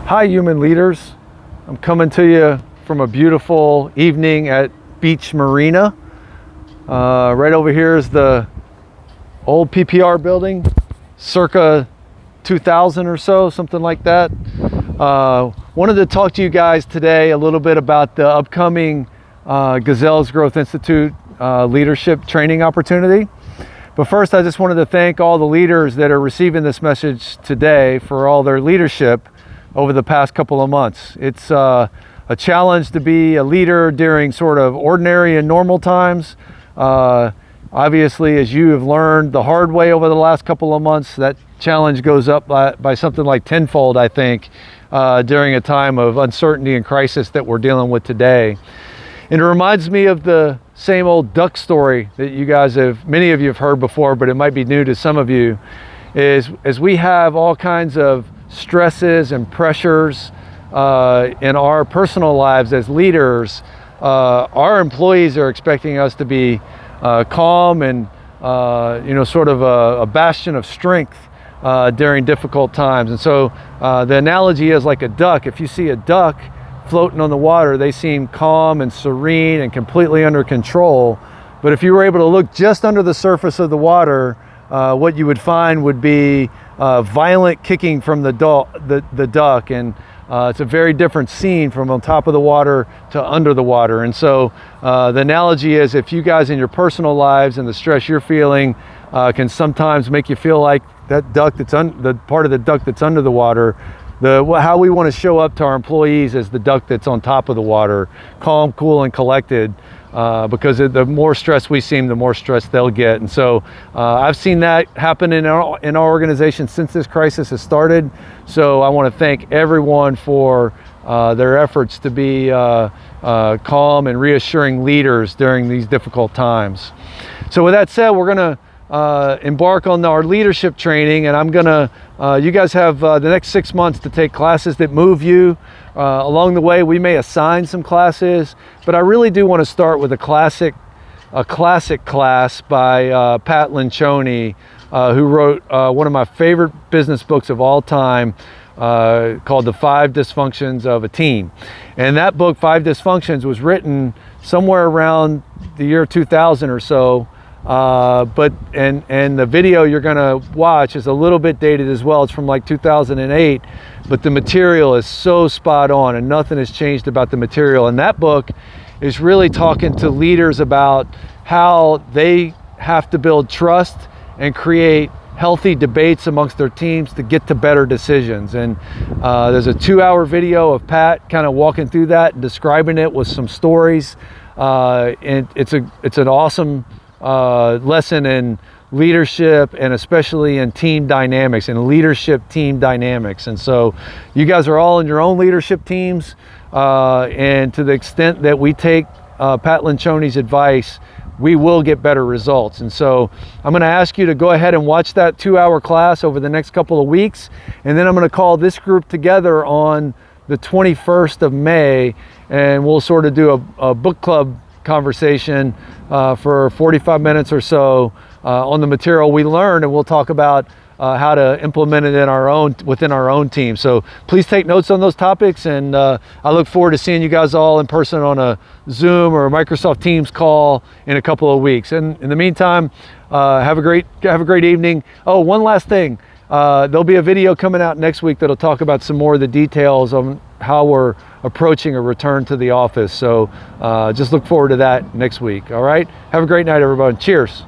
Hi, human leaders. I'm coming to you from a beautiful evening at Beach Marina. Right over here is the old PPR building, circa 2000 or so, something like that. Wanted to talk to you guys today a little bit about the upcoming Gazelles Growth Institute leadership training opportunity. But first, I just wanted to thank all the leaders that are receiving this message today for all their leadership over the past couple of months. It's a challenge to be a leader during sort of ordinary and normal times. Obviously, as you have learned the hard way over the last couple of months, that challenge goes up by something like tenfold, I think, during a time of uncertainty and crisis that we're dealing with today. And it reminds me of the same old duck story that you guys many of you have heard before, but it might be new to some of you, is as we have all kinds of stresses and pressures in our personal lives as leaders, our employees are expecting us to be calm and sort of a bastion of strength during difficult times. And so the analogy is like a duck. If you see a duck floating on the water, they seem calm and serene and completely under control. But if you were able to look just under the surface of the water, what you would find would be violent kicking from the duck, and it's a very different scene from on top of the water to under the water. And so the analogy is, if you guys in your personal lives and the stress you're feeling can sometimes make you feel like that duck the part of the duck that's under the water, how we want to show up to our employees as the duck that's on top of the water, calm, cool, and collected. Because the more stress we seem, the more stress they'll get. And so I've seen that happen in our organization since this crisis has started. So I want to thank everyone for their efforts to be calm and reassuring leaders during these difficult times. So with that said, we're going to embark on our leadership training, and I'm going to, you guys have the next 6 months to take classes that move you. Along the way, we may assign some classes, but I really do want to start with a classic class by Pat Lencioni, who wrote one of my favorite business books of all time, called The 5 Dysfunctions of a Team. And that book, 5 Dysfunctions, was written somewhere around the year 2000 or so. But the video you're gonna watch is a little bit dated as well. It's from like 2008, but the material is so spot on and nothing has changed about the material. And that book is really talking to leaders about how they have to build trust and create healthy debates amongst their teams to get to better decisions. And there's a 2-hour video of Pat kind of walking through that and describing it with some stories. And it's an awesome lesson in leadership, and especially in team dynamics and leadership team dynamics. And so you guys are all in your own leadership teams, and to the extent that we take Pat Lencioni's advice, we will get better results. And so I'm going to ask you to go ahead and watch that 2-hour class over the next couple of weeks, and then I'm going to call this group together on the 21st of May, and we'll sort of do a book club conversation for 45 minutes or so on the material we learned, and we'll talk about how to implement it within our own team. So please take notes on those topics, and I look forward to seeing you guys all in person on a Zoom or a Microsoft Teams call in a couple of weeks. And in the meantime, have a great evening. Oh, one last thing. There'll be a video coming out next week that'll talk about some more of the details on how we're approaching a return to the office. So just look forward to that next week. All right. Have a great night, everybody. Cheers.